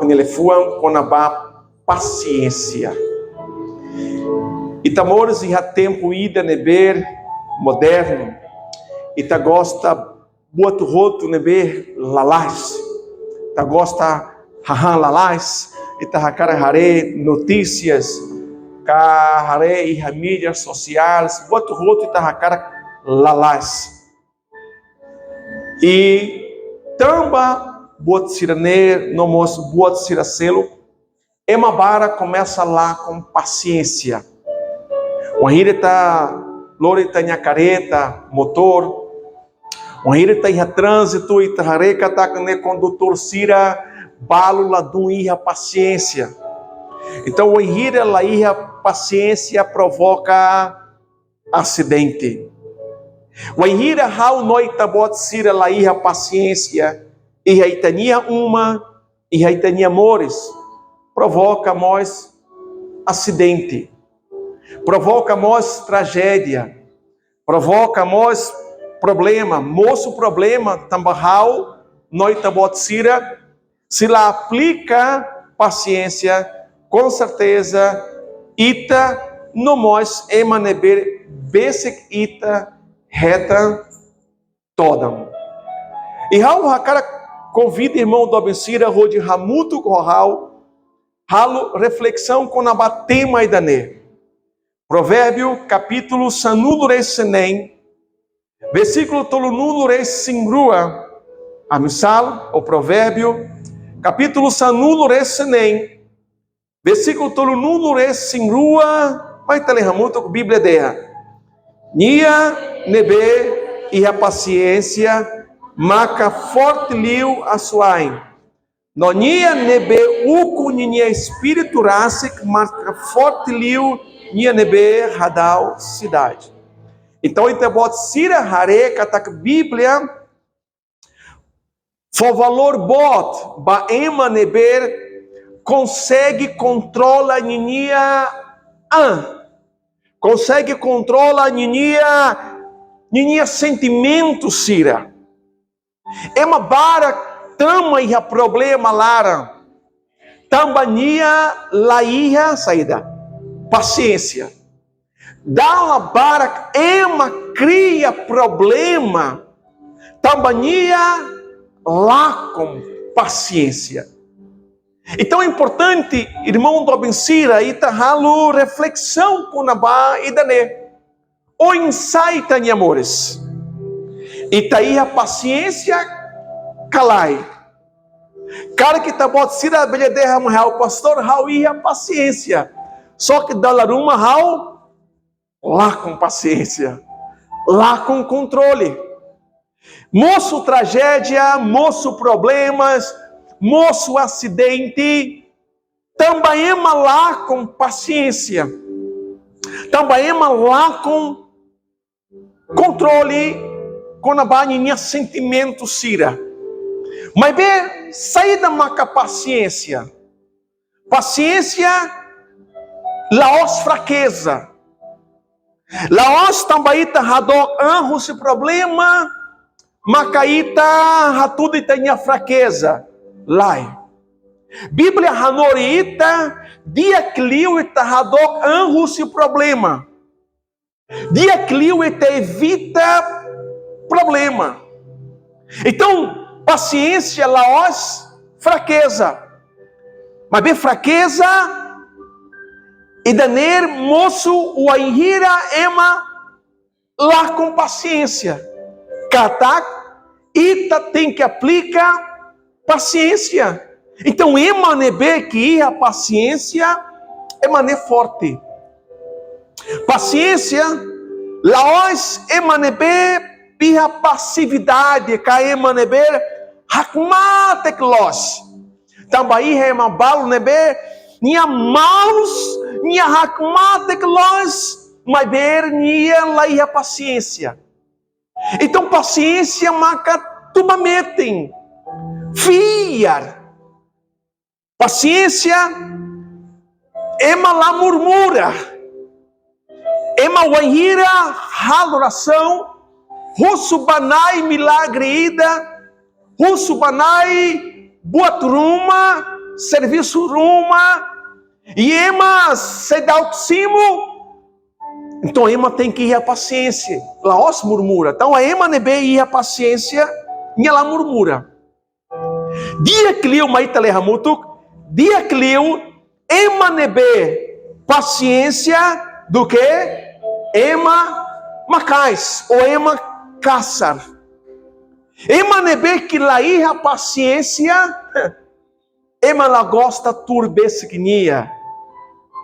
nelefuan com a paciência. E tamores e há tempo ida neber moderno. E ta gosta boto roto neber lalás. Ta gosta hahan lalás. E ta hakara hare notícias. Ka hare e mídias sociais. Boto roto e ta hakara lalás. E tamba boto sirane nomos boto siracelo. Emabara começa lá com paciência. O hire tá lore tá nha careta, motor. O hire tá ia trânsito e tá hareca tá com condutor sira balo lá do ia paciência. Então o hire lá ia paciência provoca acidente. O hire how noita bot sira lá ia paciência e aí tania uma e aí tania amores provoca mais acidente. Provoca nós tragédia, provoca nós problema, moço problema, tambahau, noitabotsira, se lá aplica paciência, com certeza, ita, no nós emaneber, basic ita, reta, toda. E hau hakara convida irmão do abençira, rode ramuto corral, halo reflexão com a batema e dané. Provérbio, capítulo sanulure senem, versículo tolunulure singrua, amisal, o provérbio, capítulo sanulure senem, versículo tolunulure singrua, vai telehamuto com Bíblia dela. Nia nebe e a paciência, maca forte liu asuain. Nonia nebe uku ninia espírito rasik, maca forte liu Nia nebe radal cidade. Então, bota sira hareca tá Bíblia. For valor bot baema neber consegue controla ninia consegue controla ninia sentimento sira. Ema bara tama e problema lara. Tambania laia saída. Paciência. Dá uma bara, ema cria problema. Tambania lá com paciência. Então é importante, irmão do abençira, itahalo reflexão com a idane. O insight em amores. Itaí a paciência calai. Cara que tá bot sira belederra o pastor hau ia paciência. Só que dalaruma hau lá com paciência, lá com controle. Moço tragédia, moço problemas, moço acidente, também lá com paciência. Também lá com controle, com a baninha sentimento sira. Mas bem, saída maca paciência. Paciência laos fraqueza. Laos tambaita hadok anro se problema, macaita hatudo tenha fraqueza. Lai. Bíblia hanoriita dia clio ita hadok anro se problema. Dia clio ita evita problema. Então, paciência laos fraqueza. Mas bem fraqueza e daner moço o aihira ema lá com paciência. Katak ita tem que aplicar paciência. Então ema nebe que a paciência ema ne forte. Paciência laos ema nebe pia passividade ka ema nebe hakmatek los. Também ema balo nebe nia maus nia hakmatek los, mas ver nia lá e a paciência. Então paciência maca tubametem, fiar. Paciência ema lá murmura, ema wahira haloração, russo banai milagre ida, russo banai boa turuma, serviço Roma, e ema se dá o cimo, então ema tem que ir a paciência. Laos murmura, então a ema nebe ir a paciência, e ela murmura. Dia clio maita lehamutuk, dia clio ema nebe paciência do que ema macais ou ema caçar. Ema nebe que lá ir a paciência, ema la gosta turbesegnia,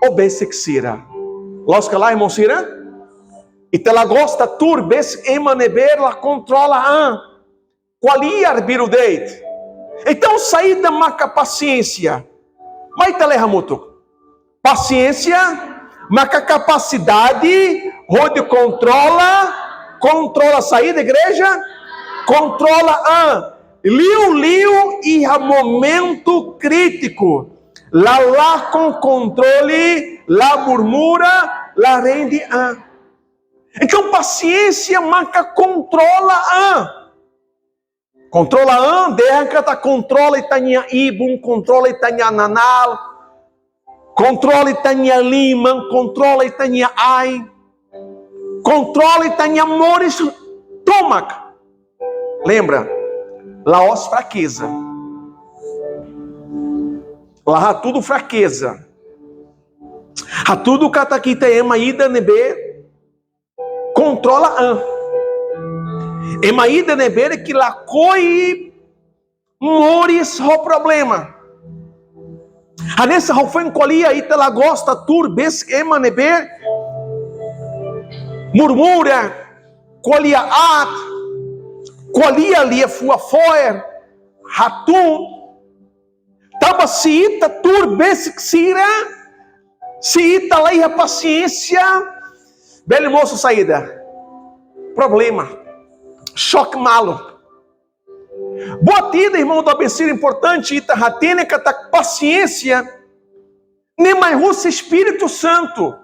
obesexira. Losca lá, irmão Sira? E te la gosta turbes, ema nebe la controla an. Quali arbiro deit. Então saída marca paciência. Mas te lehamutuk. Paciência marca capacidade, onde controla a saída da igreja, controla a liu e a momento crítico. Lá com controle, lá murmura, lá rende a. Então paciência marca controla a. Controla a, derrota controla itania ibum, controla itania nanal, controla itania liman, controla itania ai, controla itania moris tomac. Lembra? Laos fraqueza. Lá tudo fraqueza. A tudo kataquita ema ida nebe controla a. Ema ida nebe que lá coi moris o problema. A nessa rofen colia ita la gosta turbes ema nebe murmura colia at colia lia fua foer hatum. Tava se ita turbesixira, se ita lá a paciência, belo moço saída, problema, choque malo. Boa tida, irmão do abençoe importante, ita ratene cata paciência, nem mais russa Espírito Santo,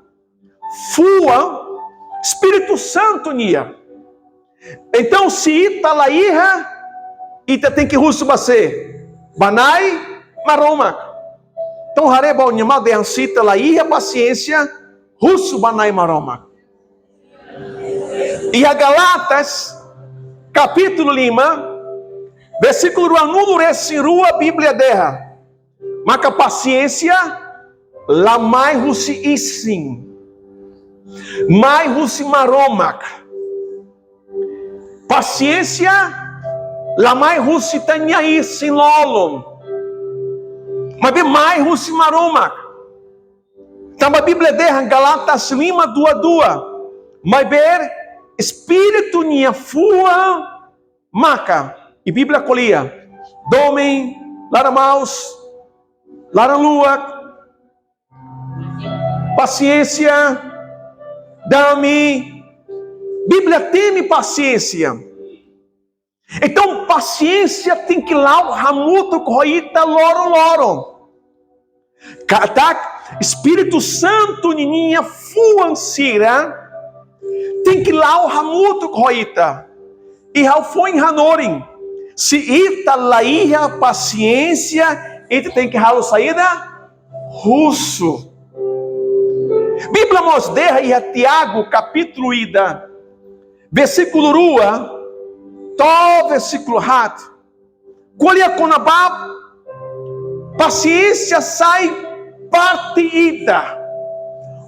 fua Espírito Santo nia. Então se ita lá ita tem que russo baser, banai maroma. Então hareba o nyamal de ansita lá a paciência, russo banai maroma. E a Galatas, capítulo 5, versículo 1, a Bíblia derra. Maca paciência, la mai russi isim. Mai russi maroma. Paciência, la mai russi tanya isim lolom. Mas bem mais russi maroma. Então a Bíblia derra Galatas 5, 2. Mas bem espírito nia fua maca. E Bíblia colia. Domem, laramaus, laranlua. Paciência. Dame. Bíblia teme paciência. Então paciência tem que lá o ramuto corrita loro. Tá? Espírito Santo nininha fuancira tem que lá o ramuto corrita e ao foi em hanorim se ita laia paciência ita tem que ralo saída russo. Bíblia nos derra e a Tiago capítulo ida versículo rua to versículo hat colia conabab paciência sai partida.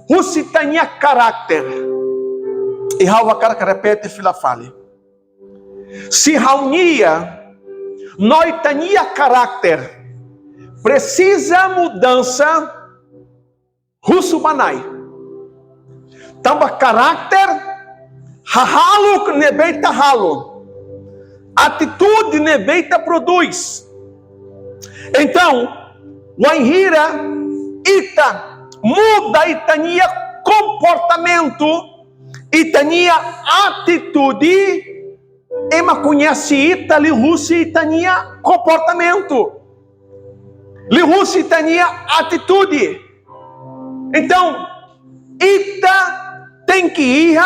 Rusi tania caráter. E Raul cara repete fila fale. Se raunia, nós tania caráter. Precisa mudança. Russo banai. Tamba caráter. Hahalo nebeita halo. Atitude nebeita produz. Então, Wainhira, ita, muda itania comportamento, itania atitude, ema conhece ita, li russi itania comportamento, li russi itania atitude. Então, ita tem que ir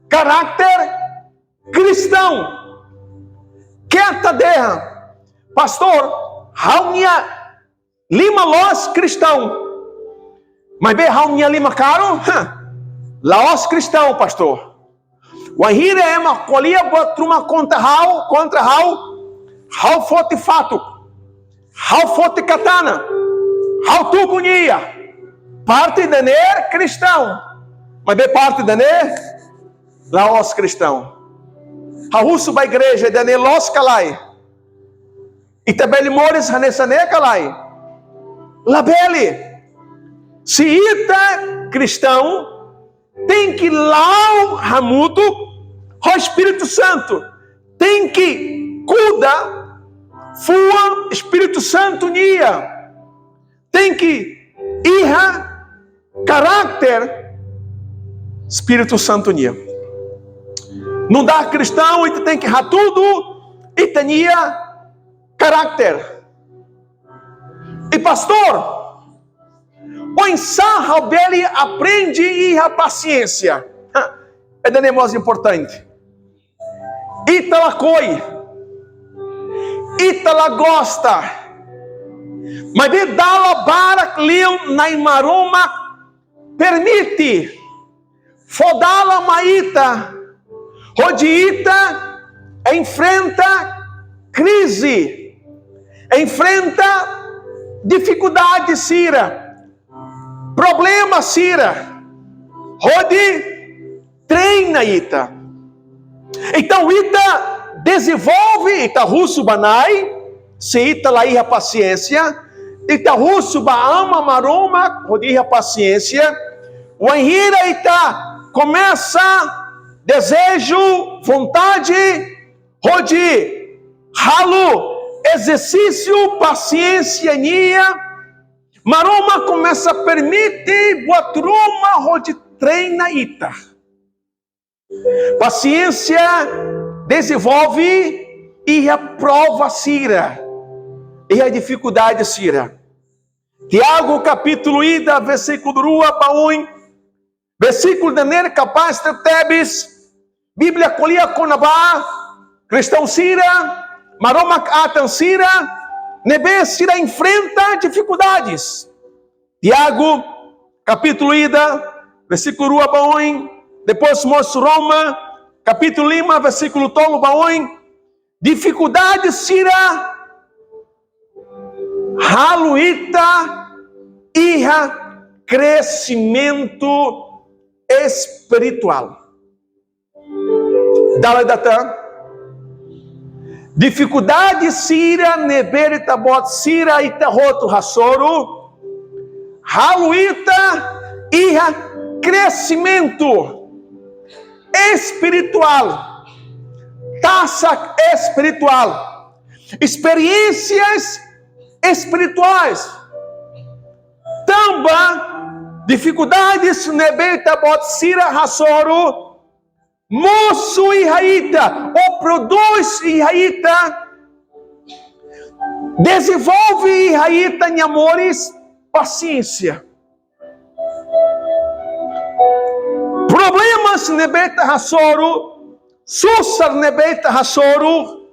caráter cristão. Que ata derra, pastor, raunia lima los cristão. Mas bem, how minha lima caro? Lá os cristão, pastor. O ahira é uma colia botruma contra how forte fato, how forte katana, how tu bunia. Parte da ner cristão. Mas bem, parte da ner lá os cristão. How uso ba igreja da ner los calai. E também mores nessa ner calai. Labele. Se ita cristão, tem que lá o Ramudo, o Espírito Santo, tem que cuidar, fua Espírito Santo nia, tem que irra caráter Espírito Santo nia. Não dá cristão e tem que ir tudo e tenha caráter. E pastor, o ensarra dele aprende e a paciência. É da mais importante. Itala coi. Itala gosta. Mas de dala bara leu na imaroma permite. Fodala maita. Rodita enfrenta crise. Enfrenta dificuldade, Cira. Problema, Cira. Rode, treina, Ita. Então, Ita desenvolve, Ita russo banai, se Ita lá a paciência, Ita russo baama maroma, rode a paciência, o Henrira Ita começa desejo, vontade, rode, ralo, exercício, paciência, nia. Maroma começa a permitir boatruma rode treina ita. Paciência desenvolve e aprova Cira. E a dificuldade Cira. Tiago capítulo ida versículo rua baúm. Versículo de ner capaz de tebis. Bíblia colia conabá. Cristão Cira. Maroma atan Cira. Nebe Cira enfrenta dificuldades. Tiago, capítulo ida, versículo rua baúm. Depois mostra Roma, capítulo 5, versículo tolo baúm. Dificuldades Cira. Haluita iha crescimento espiritual. Daledatan. Dificuldade Cira neberita bot Cira itaroto rasoro. Haluita iha crescimento espiritual. Taça espiritual. Experiências espirituais. Tamba dificuldades neberita bot Cira rasoro. Moço e raíta, ou produz e raíta, desenvolve e raíta em amores, paciência. Problemas nebeta rasoro, susar nebeta rasoro,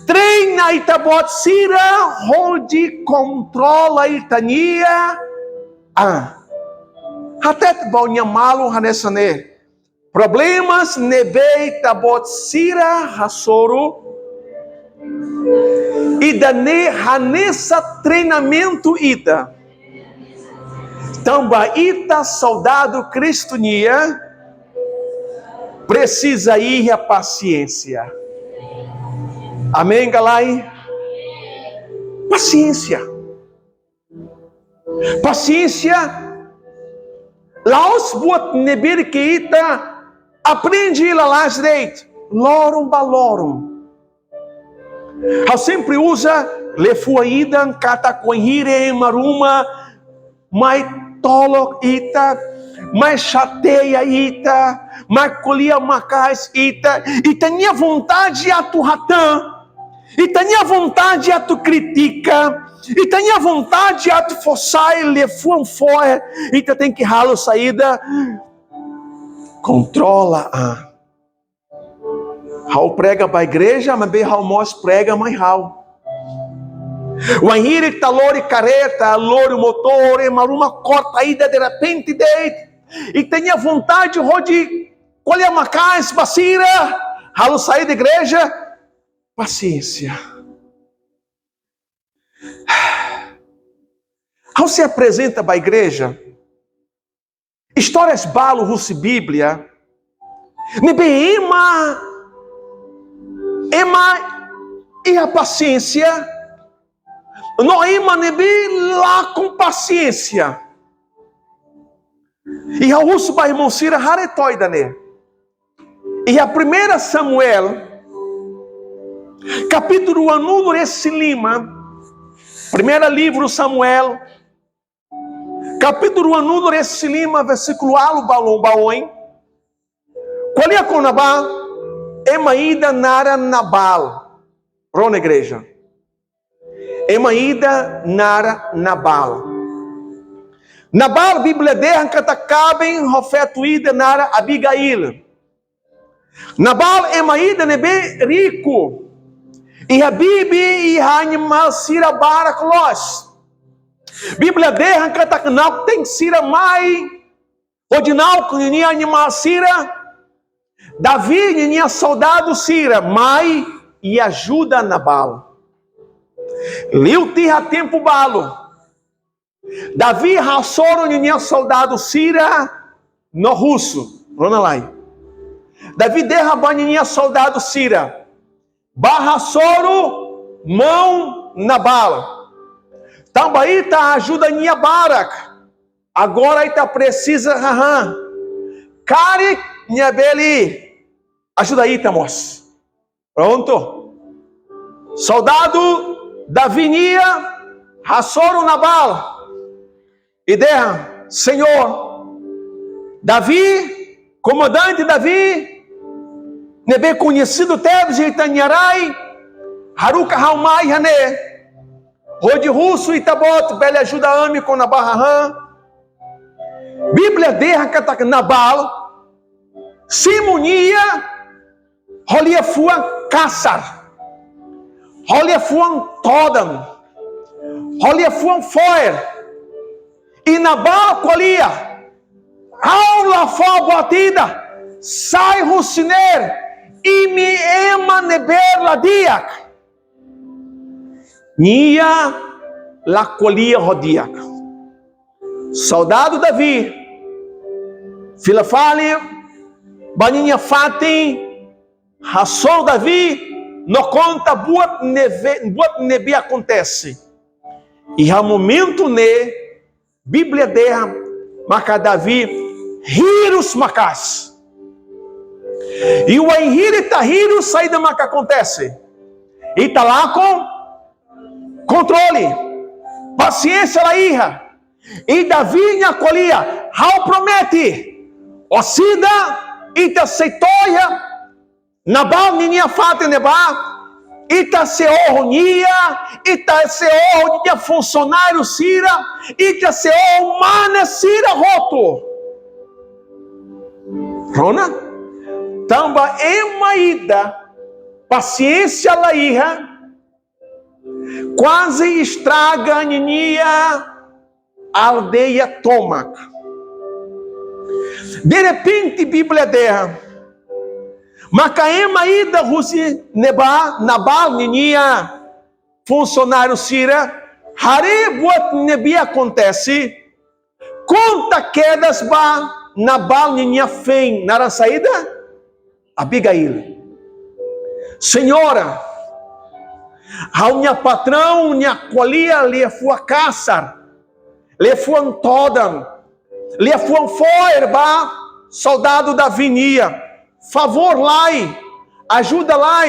treina itabot Cira, rode controla itania. Até bom malo hanesane. Problemas nebeita bot Cira rasoro e dane hanessa treinamento ida. Tamba ita soldado cristonia precisa ir a paciência. Amém, galai? Paciência. Paciência. Laos buat nebir que ita aprende lá las reit, lorum balorum. Eu sempre usa lefuaidan catacoinhire maruma, mai tolo ita, mai chateia ita, mai colia macais ita, e tinha vontade a tu ratan, e tinha vontade a tu critica, e tinha vontade a tu forçar lefuam fora, e tu tem que ralo saída. Controla a. How prega para a igreja, mas bem how mos prega, mas how. O enhire talori careta, lori motor, maruma corta ida de repente deit. E tinha vontade de colher macais, basira, ao sair da igreja, paciência. Ao se apresenta para a igreja, histórias balo russe Bíblia, nebe ema e a paciência, não ema nebe lá com paciência. E a russo para irmão Sira haretoida né. E a 1 Samuel, capítulo 1 desse lima, primeiro livro Samuel, capítulo 1 desse lima, versículo alo balão baoin. Qual é a conabá? Emaída nara Nabal. Rona igreja. Emaída nara Nabal. Nabal, Bíblia derra, catacabem, rofetuída nara Abigail. Nabal, Emaída, nebe rico. E a Bibi, e a animal, sira baraclos. Bíblia derra, catacnal, tem sira mai. Odinal, que nem animal, sira. Davi, nem soldado, sira. Mai, e ajuda Nabal. Liu, tirra tempo balo. Davi, raçoro, nem soldado, sira. No russo. Ronalai. Davi derrabaninha soldado Sira. Barra soro, mão na bala. Também tá ajuda minha Barak. Agora aí tá precisa hahan. Cari minha beli. Ajuda aí, Tamos. Pronto. Soldado Davi nia, raçoro na bala. E derra, Senhor. Davi, comandante Davi. Nebe conhecido Tebs e Itanharai, Haruka Haumai Hané, Rode Russo e Tabot, Bele ajuda Ami com a Barrahan, Bíblia derra Katak Nabal, Simonia, Rolia Fuan Kassar, Rolia Fuan Todam, Rolia Fuan Foer, e Nabal Colia, Aula Fó Batida, Sai Russiner, e me ema neber ladiak. Nia la colia rodiak. Soldado Davi. Filafale. Baninha fatem. Rassol Davi. No conta buat nebe acontece. E ao momento ne. Bíblia derra. Maca Davi. Hirus macas. E o enhir Itahiro sai da maca acontece. E tá lá com controle, paciência lá irra. E Davi na colia, Raul promete, o Sida, ita seitoia, Nabal ninha fata nebá, ita seorro nia, ita seorro nia funcionário sira, ita seorro humana sira roto. Rona? Tamba emaída, paciência laíra, quase estraga a ninia aldeia Tomac. De repente, Bíblia derra, Macaema ida Russi Neba, Nabal ninia funcionário Sira, Hare buat nebi acontece, conta quedas ba Nabal ninia fem, na saída? Abigail, Senhora, a minha patrão, minha colia, lhe foi caçar, lhe foi todam, lhe foi foerba, soldado da vinia, favor lá, ajuda lá,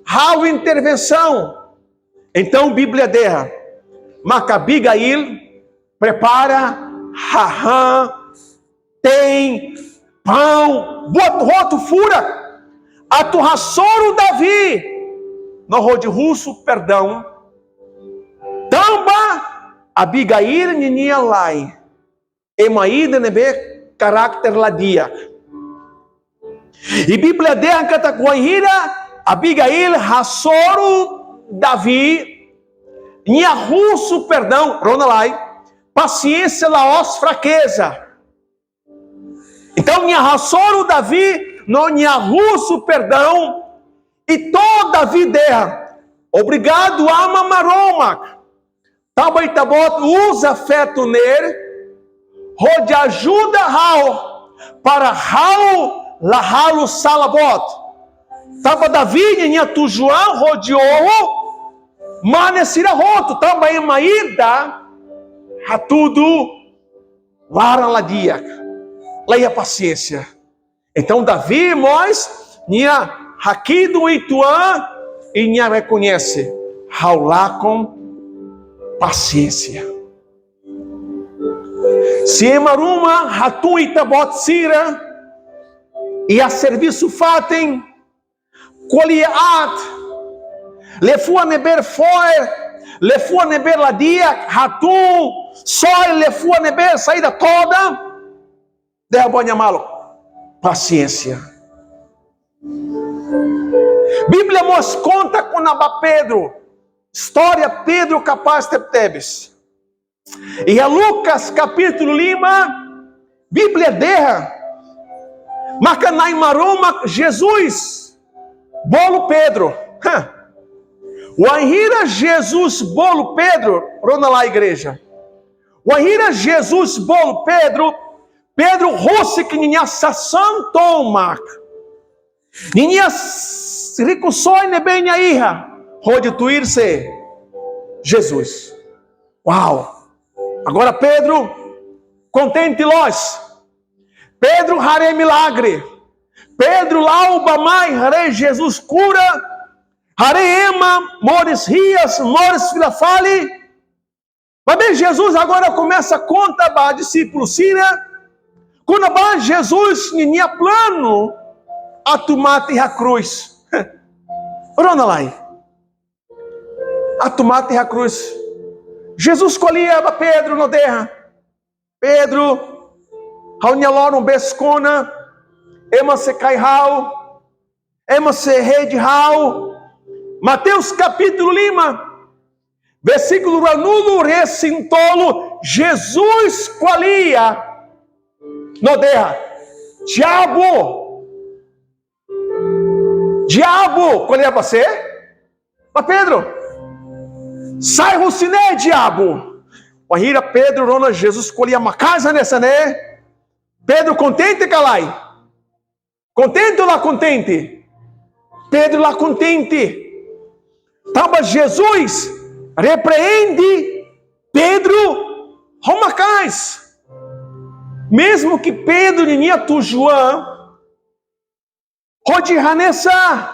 a intervenção. Então, Bíblia derra, Maca Abigail, prepara, tem pão, roto fura, a torraçoro Davi, no rode russo, perdão, tamba, Abigail ninia lai, emaída nebe, caráter ladia. E Bíblia derra cataguaíra, Abigail, raçoro Davi, Nia russo, perdão, Ronalai, paciência laos fraqueza. Então, nia rassoro Davi, no nia russo, perdão, e toda a vida. Obrigado, ama maromak. Tabaitabot usa afeto nele, rode ajuda Raul, para Raul lahalo salabot. Tava Davi, nia tujuan, rodeou, manesira roto, também maída, a tudo, varam ladia, leia paciência. Então Davi, nós, nia aqui do Ituã, e nia reconhece, raulá com paciência. Se emaruma, hatu itabot sira, e a serviço fatem, qualiat, lefua neber foer, lefua neber ladia, hatu, só lefua neber saída toda, deu banho malo, paciência. Bíblia nos conta com Abba Pedro, história Pedro capaz de tebes. E a Lucas capítulo 5, Bíblia derra, Macanai maroma Jesus, bolo Pedro. O anhira Jesus bolo Pedro, rona lá a igreja. O anhira Jesus bolo Pedro, Pedro rosse que ninha sação tomak. Ninha rico soi nebenha iha, rode tuir-se Jesus. Uau! Agora Pedro, contente nós. Pedro haré milagre. Pedro lá o bamai haré Jesus cura. Haré ema mores rias, mores filafali. Mas bem, Jesus agora começa a conta para discípulo Sira. Quando vai Jesus tinha plano a tomate a cruz. Rona lá. A tomate a cruz. Jesus escolhia Pedro no terra. Pedro, haunhalor um bescona, ema se cairau, ema se rede rau. Mateus capítulo 5, versículo anulo recintolo, Jesus escolhia no terra. Diabo, escolhia você? Mas Pedro, sai ruciné, diabo. Wahira Pedro, rona Jesus escolhia uma casa nessa, né? Pedro contente, calai? Contente ou lá contente? Pedro lá contente. Tava Jesus repreende Pedro romacais. Mesmo que Pedro ninha tu João, rode ranessa.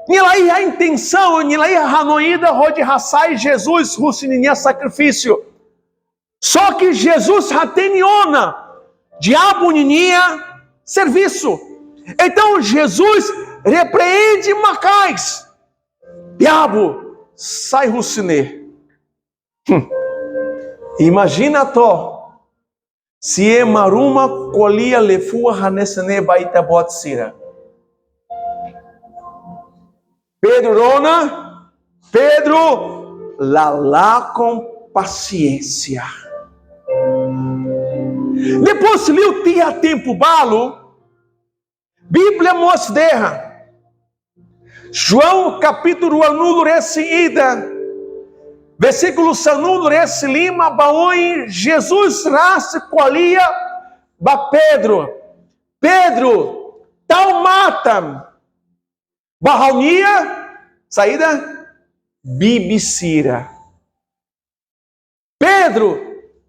Nilai a intenção, nilai a hanoída, rode raçai Jesus, rucininha sacrifício. Só que Jesus rateniona, diabo ninia serviço. Então Jesus repreende macais. Diabo, sai rucinê. Imagina to, se é maruma colia lefua hanesane baita botsira. Pedro rona, Pedro lalá com paciência. Depois se liu tia tempo balo, Bíblia mostra. João capítulo anulo ida, versículo sanulo resse lima baoi, Jesus raça colia ba Pedro, tal mata, barraunia, saída, bibicira. Pedro,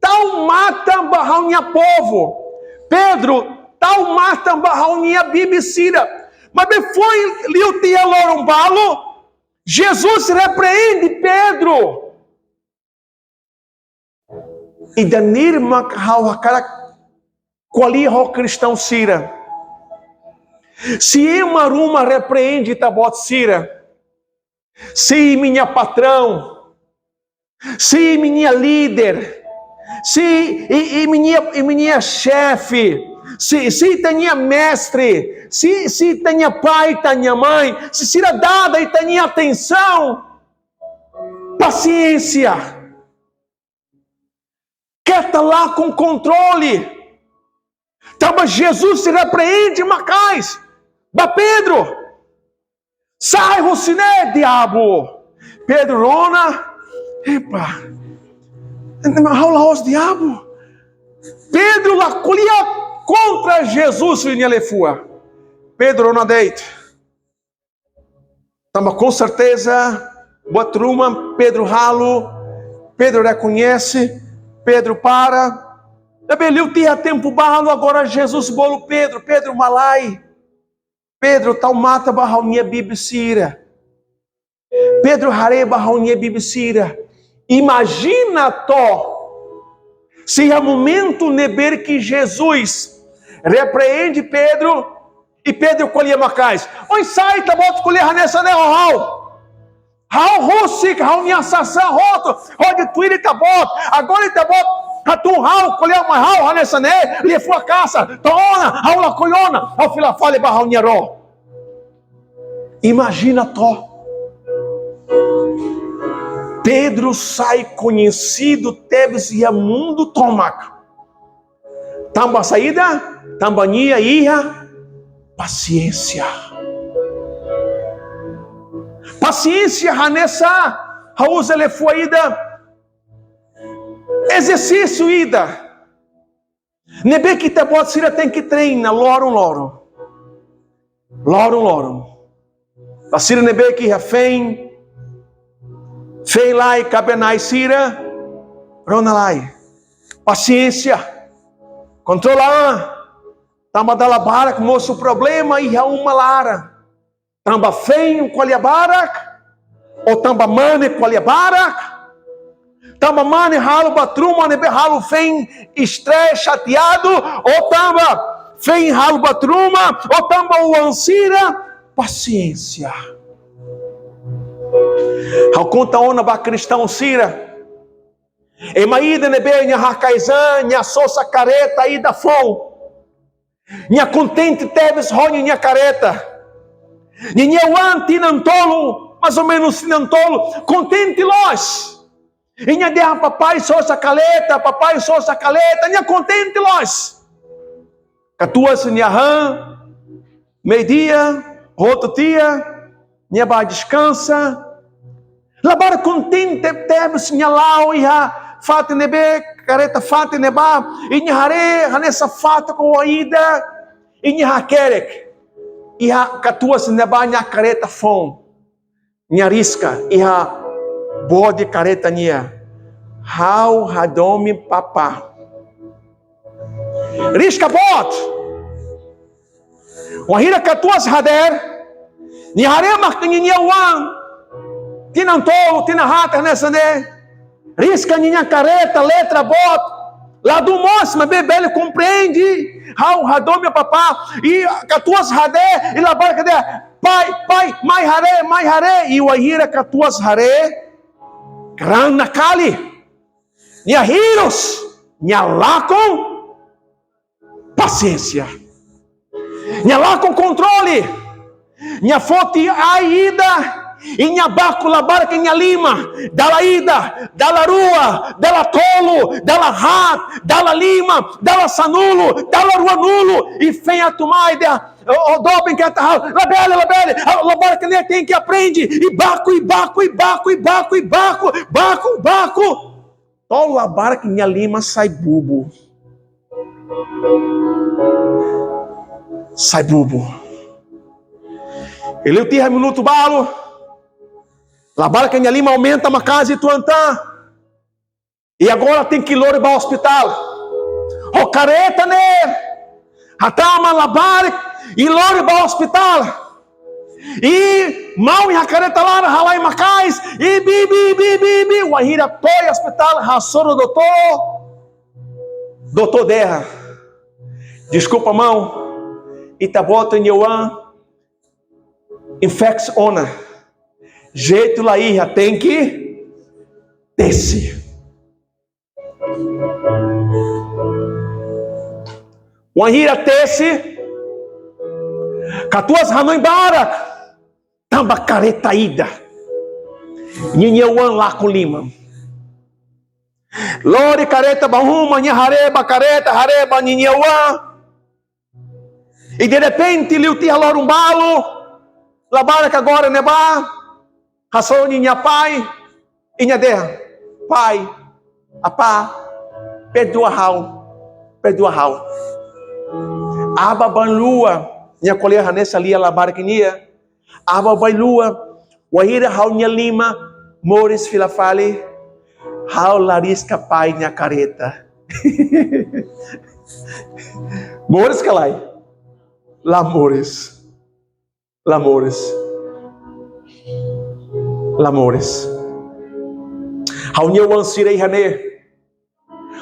tal mata barraunia povo. Pedro, tal mata barraunia bibicira. Mas foi liu tia lorumbalo, Jesus repreende Pedro. E danirma cara quali ho cristão sira. Se emaruma repreende tabot sira. Se minha patrão, se minha líder, se minha chefe, se tinha mestre, se tinha pai, tinha mãe, se será dada e tinha atenção, paciência. Quer estar lá com controle. Então, Jesus se repreende, Macais. Ba Pedro, sai, Rociné, diabo. Pedro, Rona, epa, não os diabo. Pedro lá colhia contra Jesus, vinha lefua. Pedro, Rona, deita. Então, com certeza, boa turma, Pedro ralo, Pedro reconhece, Pedro para. Ele tinha tempo barro, agora Jesus bolo Pedro, Pedro malai. Pedro tal mata barraunia bibicira. Pedro hare barraunia bibicira. Imagina se é momento neber que Jesus repreende Pedro e Pedro colhe Macais. Oi sai, tá bom, colher nessa né, Hau Russik, hau minha sassã, roto, onde tu ele tá bom, agora ele tá bom. Tu hau colher uma hau nessa né, ele foi a casa, tona, hau la colhona, hau fila fale barrau niaró. Imagina Pedro sai conhecido, Tebes e a mundo tomac. Tamba saída, tambania ia, paciência. Paciência, Hanessa, Raúl ele foi ida. Exercício ida. Nebe que te pode ser tem que treinar, loro. Pasira nebe que fei lá e cabenai sira, ronalai. Paciência. Controlar. Tamba dala barak, moço problema e uma lara. Tamba feio com a barak, ou tamba mane com a barak. Tamba mane ralo batruma, nebe ralo feio, estresse, chateado, ou tamba feio ralo batruma, ou tamba o ansira. Paciência. Ao conta ona ba cristão sira. E maída nebe nha hakaizan, nha sosa careta aí da fom. Nha contente tebes ronha nha careta. Nha wan tinantolo, mais ou menos tinantolo, contente nós. E nha de papai sosa caleta, nha contente nós. Catuas nha han, meio-dia, outro dia, nha ba descansa. Labar contente tebes nha lao ia fate nebe careta fate neba e nha hare hanessa fate com oida e nha hakerek e ha catuas neba nha careta fom nha risca e ha bode careta nha how hadomi papa risca bot wahira catuas hader nha hare mak nha wan tinantolo tinahata nessa né. Risca minha careta, letra, bot. Lá do moço, mas bebê, ele compreende. Radou meu papá. E catuas radé. E lá barca de pai, mai hare. E o ahira catuas hare. Gran nakali. Nia hiros. Nia lá com paciência. Nia lá com controle. Nia fote aida. Inha baco la barca inha lima, dala ida, dala rua, dala tolo, dala rat, dala lima, dala sanulo, dala rua nulo, e venha tomar ideia, o dobem que tá, labele, la barca nem tem que aprende, e baco, tola barca inha lima sai bubo. Ele tinha minuto balo. La barca em Lima aumenta uma casa e tu anta. E agora tem que ir para o hospital. O careta né? Atama la barca e lore para o hospital. E mal e a careta lá halai macais e bi. O ahira toi hospital rassoro doutor derra. Desculpa mão. Itabota em Yoan. Infex ona. Jeito lá já tem que descer. O ahira desce. Catuas hanoi barak. Tamba careta ida. Ninheuan lá com Lima. Lore careta bahuma, nhareba careta, hareba ninheuan. E de repente ele tinha lá um balo, labara que agora neba, ração ninha pai, e nha derra, pai, apá, perdoa hau. Aba banlua, nha colher nessa ali, labara que nia, aba bailua, wahira hau nha lima, mores filafale, hau larisca pai nha careta. Mores calai. Lamores. Haunia wansirei hane.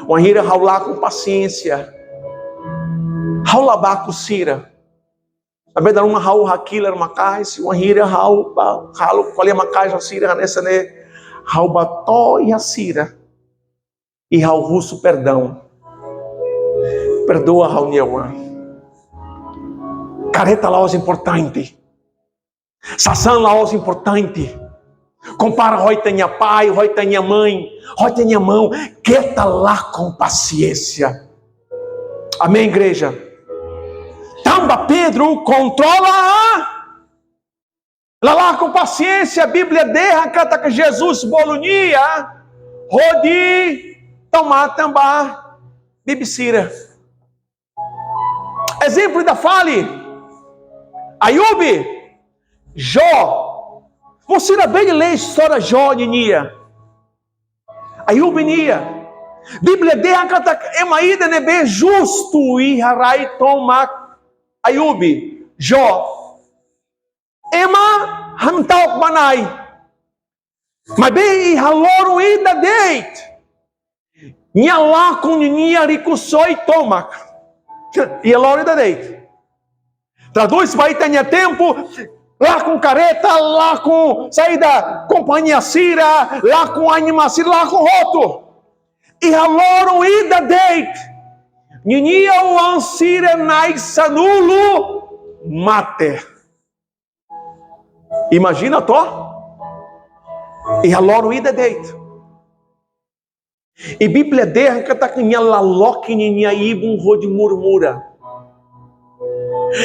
Wahira haulá com paciência. Haulabá com sira. A verdade uma haul hakila macais, wahira haul colhe macais a sira nessa ne. Haubató e a sira. E haul russo perdão. Perdoa haunia wan. Careta lá os importante. Sassan lá os importante. Compara roi tenha pai, roi tenha mãe, roi tenha mão. Queta lá com paciência. Amém, igreja? Tamba Pedro, controla. Lá com paciência, a Bíblia derra, canta que Jesus bolunia. Rodi, tomar tambá, bibicira. Exemplo da fale. Ayub, Jó, você não bem ler a história de Jó, Ninia. Ayub, Nia. Bíblia derra canta emaída nebe justo e harai toma Ayub, Jó. Ema hamtauk banai. Mas bem e haloro ida deit. Nia lá com Ninia ricusoi toma. E haloro ida deit. Traduz, vai ter tempo, lá com careta, lá com saída, companhia Cira, lá com animação, lá com roto. E haloro ida deit. Ninia o ansira naisanulo mate. Imagina tó? E haloro ida deit. E Bíblia derra que tá com minha laloque, ninia ibum rode murmura.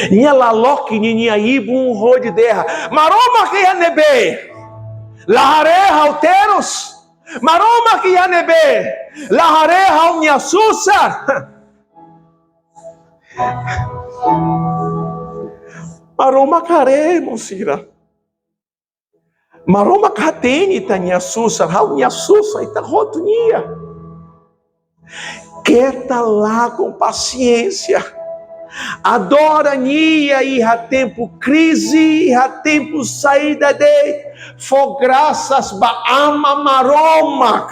Nia laloque, nia ibum rode derra. Maroma que ia nebe. Lahare halteros. Maroma que ia nebe. Lahare hal minha sussa. Maroma care, monsira. Maroma catene ta minha sussa. Hal minha sussa ita rotunia. Queta lá com paciência. Adora nia e há tempo crise, e há tempo saída de fograças baama maroma.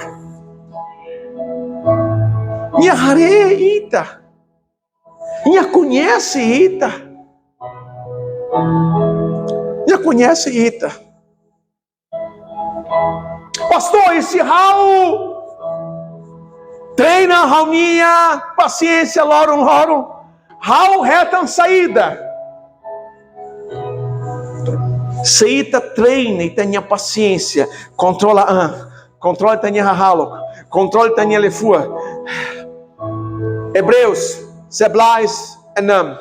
Nia hare ita. Nia conhece ita. Nia conhece ita. Pastor, esse Raul treina a minha paciência, loro. How retam saída. Saída treina e tenha paciência. Controla tenha halo. Controle tenha lefua. Hebreus, Seblais, Enam.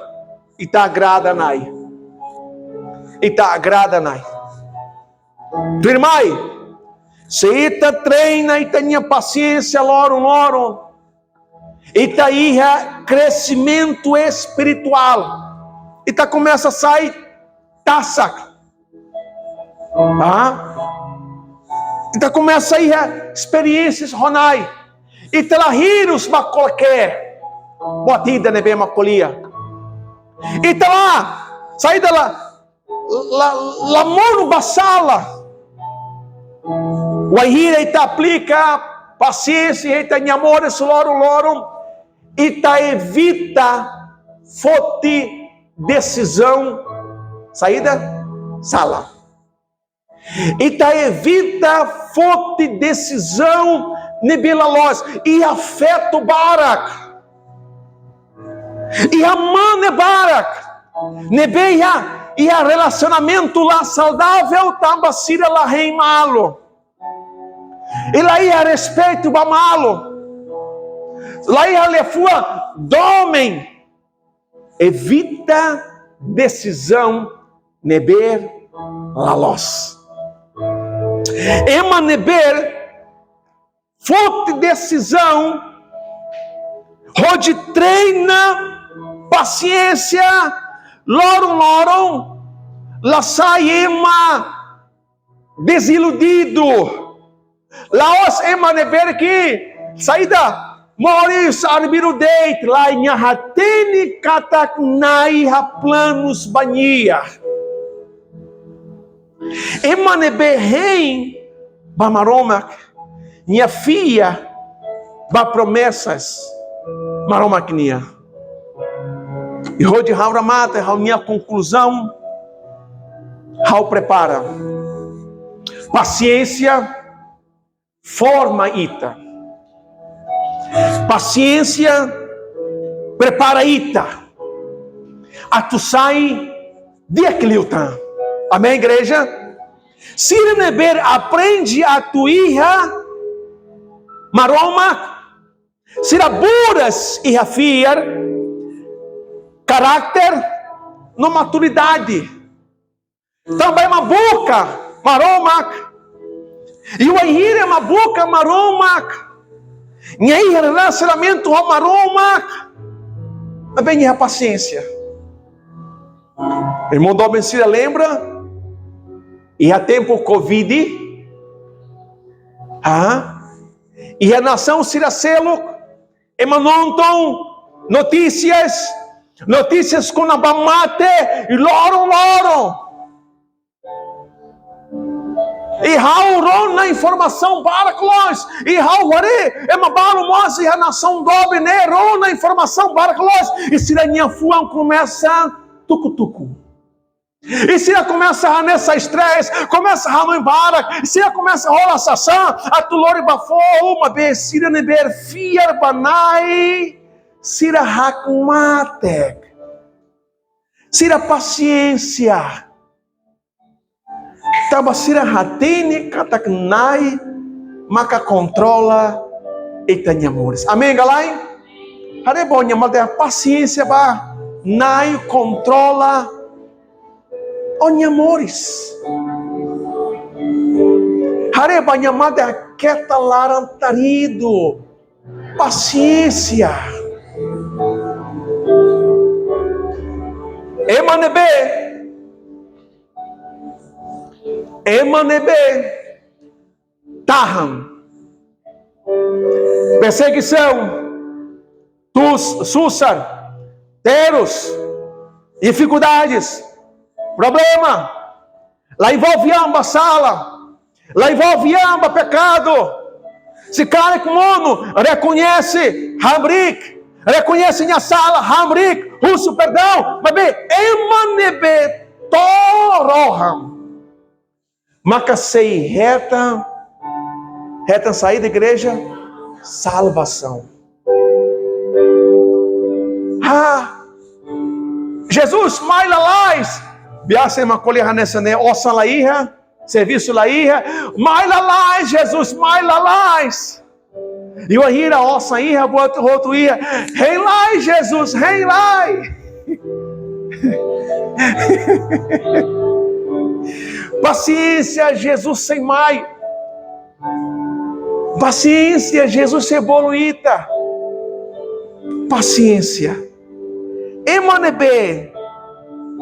Ita agrada nai. Firmai. Saída treina e tenha paciência, loro. Itaíra crescimento espiritual. Ita começa a sair taça. Ita começa a ir experiências ronai. Ita lá riros bacolquer. Botida nebe macolia. Ita lá saída lá mono basala. Wahira ita aplica paciência, ita nyamores loro. Ita evita fote decisão. Saída? Sala. Ita evita fote decisão nebila loz. E afeto barak. E a mane barak. Nebeia. E a relacionamento lá saudável. Tambacira lá reimalo. E lá ia a respeito do malo. Lá ia a fua domem. Evita decisão neber la luz. Ema neber forte decisão. Onde treina paciência. Lorum. La sai ema desiludido. Laos ema neber que saída. Moris arbiru deit lá em Hateni kataknai ha planos bania. Emanebe rei bamaromak minha filha ba promessas maromaknia. E hoje haura mata a minha conclusão how prepara. Paciência forma ita. Paciência prepara ita. A tu sai de Cliutan. Amém, igreja? Se neber aprende a tu hija maroma, se buras e fiar caráter no maturidade. Também uma boca maroma. E o ahir é uma boca maroma. E aí, relacionamento maroma. Bem, a paciência. Irmão Dobencira, lembra? E há tempo Covid. E a nação Siracelo emanam notícias com a bamate e loro. E how na informação para nós. E how é uma barumos e a nação dobe né na informação para nós. E se a minha fuan começa tucutucu. E se ela começa a nessa estresse, começa a embora, se ela começa a rolar sação, a tulori bafo uma vez, se ela neber fiar banai, se ela hakmatek, se ela paciência. Tabasira hatene kataknai maka controla etanhamores. Amém, galai? Harebonya malde paciência ba nai controla onhamores. Harebonya malde quieta larantarido. Paciência. Emanebe Taham. Perseguição, Sussar, Teros, dificuldades, problema. Lá envolve amba sala, lá envolve amba pecado. Se cara como reconhece Hamrik, reconhece minha sala Hamrik, russo perdão, mas bem, Emanebe Toroham. Macacei reta saída da igreja, salvação. Jesus, mais lalais, biase uma colher nessa né, ossa laíra, serviço laíra, mais lalais, Jesus, mais lalais. E o ahira ossa ira, outro ira, rei lai, Jesus, rei lai. Paciência, Jesus sem mai. Paciência, Jesus sem boluíta. Paciência. Emanebe,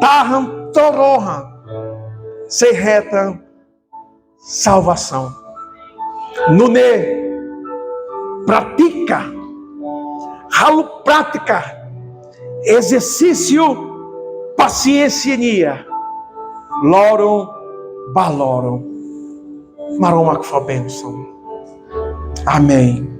Taham Toroha, se reta, salvação. Nune, pratica, ralo prática, exercício, paciência, lorum, balorum, maromac fa bênção. Amém.